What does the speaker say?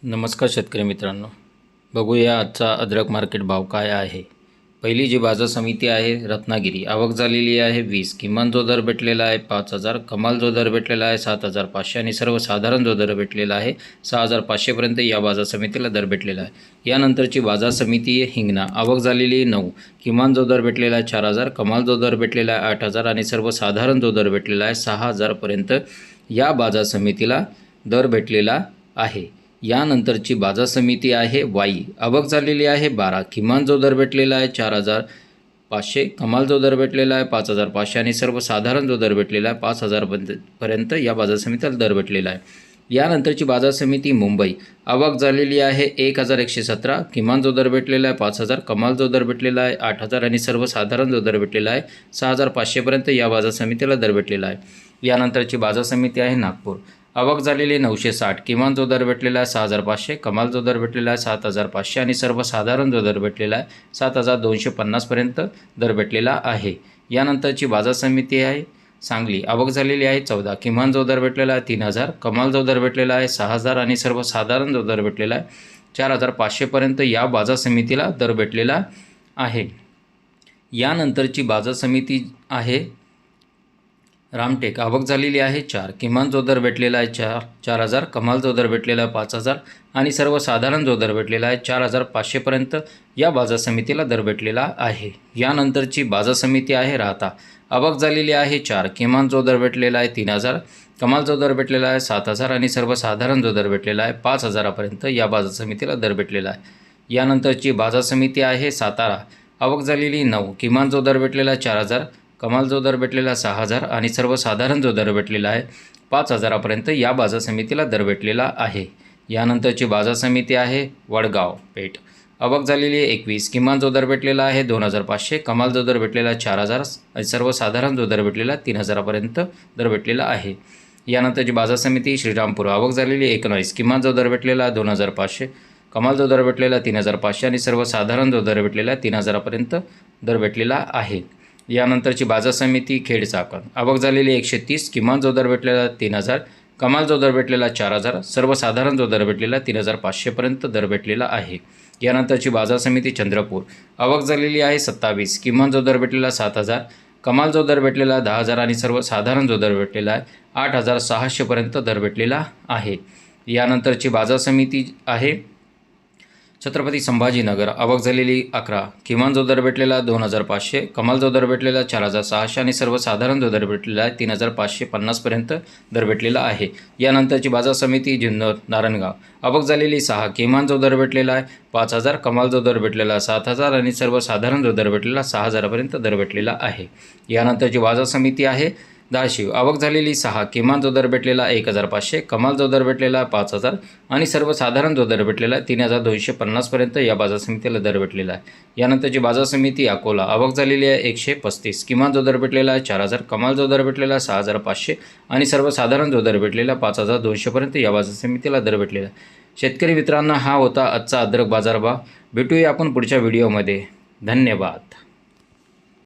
नमस्कार शेतकरी मित्रांनो, बघूया आजचा अद्रक मार्केट भाव काय आहे। पहिली जी बाजार समिती आहे रत्नागिरी, आवक झालेली आहे 20, किमान जो दर भेटलेला आहे 5000, कमाल जो दर भेटलेला आहे 7500 आणि सर्वसाधारण जो दर भेटलेला आहे 6500 पर्यंत या बाजार समितीला दर भेटलेला आहे। यानंतरची बाजार समिती आहे हिंगणा, आवक झालेली आहे 9, किमान जो दर भेटलेला आहे 4000, कमाल जो दर भेटलेला आहे 8000 आणि सर्वसाधारण जो दर भेटलेला आहे 6000 पर्यंत या बाजार समितीला दर भेटलेला आहे। यानंतरची बाजार समिती आहे वाई, आवक झालेली आहे 12, किमान जो दर भेटलेला आहे 4500, कमाल जो दर भेटलेला आहे 5500 आणि सर्वसाधारण जो दर भेटलेला आहे 5000 पर्यंत या बाजार समितीला दर भेटलेला आहे। यानंतरची बाजार समिती मुंबई, आवक झालेली आहे 1117, किमान जो दर भेटलेला आहे 5000, कमाल जो दर भेटलेला आहे 8000 आणि सर्वसाधारण जो दर भेटलेला आहे 6500 पर्यंत या बाजार समितीला दर भेटलेला आहे। यानंतरची बाजार समिती आहे नागपूर, आवक झालेली 960, किमान जो दर भेटलेला आहे 6500, कमाल जो दर भेटलेला आहे 7500 आणि सर्वसाधारण जो दर भेटलेला आहे 7250 पर्यंत दर भेटलेला आहे। यानंतरची बाजार समिती आहे सांगली, आवक झालेली आहे 14, किमान जो दर भेटलेला आहे 3000, कमाल जो दर भेटलेला आहे 6000 आणि सर्वसाधारण जो दर भेटलेला आहे 4500 पर्यंत या बाजार समितीला दर भेटलेला आहे। यानंतरची बाजार समिती आहे रामटेक, आवक झालेली आहे 4, किमान जो दर भेटलेला आहे 4000, कमाल जो दर भेटलेला आहे 5000 आणि सर्वसाधारण जो दर भेटलेला आहे 4500 पर्यंत या बाजार समितीला दर भेटलेला आहे। यानंतरची बाजार समिती आहे राहता, आवक झालेली आहे 4, किमान जो दर भेटलेला आहे 3000, कमाल जो दर भेटलेला आहे 7000 आणि सर्वसाधारण जो दर भेटलेला आहे 5000 पर्यंत या बाजार समितीला दर भेटलेला आहे। यानंतरची बाजार समिती आहे सातारा, आवक झालेली 9, किमान जो दर भेटलेला आहे 4000, कमाल जो दर भेटलेला 6000 आणि सर्वसाधारण जो दर भेटलेला आहे 5000 पर्यंत या बाजार समितीला दर भेटलेला आहे। यानंतरची बाजार समिती आहे वडगाव पेठ, आवक झालेली आहे 21, किमान जो दर भेटलेला आहे 2500, कमाल जो दर भेटलेला 4000 आणि सर्वसाधारण जो दर भेटलेला 3000 पर्यंत दर भेटलेला आहे। यानंतरची बाजार समिती श्रीरामपूर, आवक झालेली 19, किमान जो दर भेटलेला 2500, कमाल जो दर भेटलेला 3500 आणि सर्वसाधारण जो दर भेटलेला 3000 पर्यंत दर भेटलेला आहे। यानंतरची बाजार समिती खेड चाकण, आवक झालेली 130, किमान जो दर भेटलेला 3000, कमाल जो दर भेटलेला 4000, सर्वसाधारण जो दर भेटलेला 3500 पर्यंत दर भेटलेला आहे। यानंतरची बाजार समिती चंद्रपूर, आवक झालेली आहे 27, किमान जो दर भेटलेला 7000, कमाल जो दर भेटलेला 10000 आणि सर्वसाधारण जो दर भेटलेला आहे 8600 पर्यंत दर भेटलेला आहे। यानंतरची बाजार समिती आहे छत्रपती संभाजीनगर, आवक झालेली 11, किमान जो दर भेटलेला 2500, कमाल जो दर भेटलेला 4600 आणि सर्वसाधारण जो दर भेटलेला आहे 3550 पर्यंत दर भेटलेला आहे। यानंतरची बाजार समिती जुन्नर नारायणगाव, आवक झालेली 6, किमान जो दर भेटलेला आहे 5000, कमाल जो दर भेटलेला 7000 आणि सर्वसाधारण जो दर भेटलेला 6000 पर्यंत दर भेटलेला आहे। यानंतरची बाजार समिती आहे धाराशिव, आवक झालेली 6, किमान जो दर भेटलेला 1500, कमाल जो दर भेटलेला 5000 आणि सर्वसाधारण जो दर भेटलेला 3250 पर्यंत या बाजार समितीला दर भेटलेला आहे। यानंतरची बाजार समिती अकोला, आवक झालेली आहे 135, किमान जो दर भेटलेला आहे 4000, कमाल जो दर भेटलेला 6500 आणि सर्वसाधारण जो दर भेटलेला 5200 पर्यंत या बाजार समितीला दर भेटलेला आहे। शेतकरी मित्रांनो, हा होता आजचा अद्रक बाजारभाव। भेटूया आपण पुढच्या व्हिडिओमध्ये। धन्यवाद।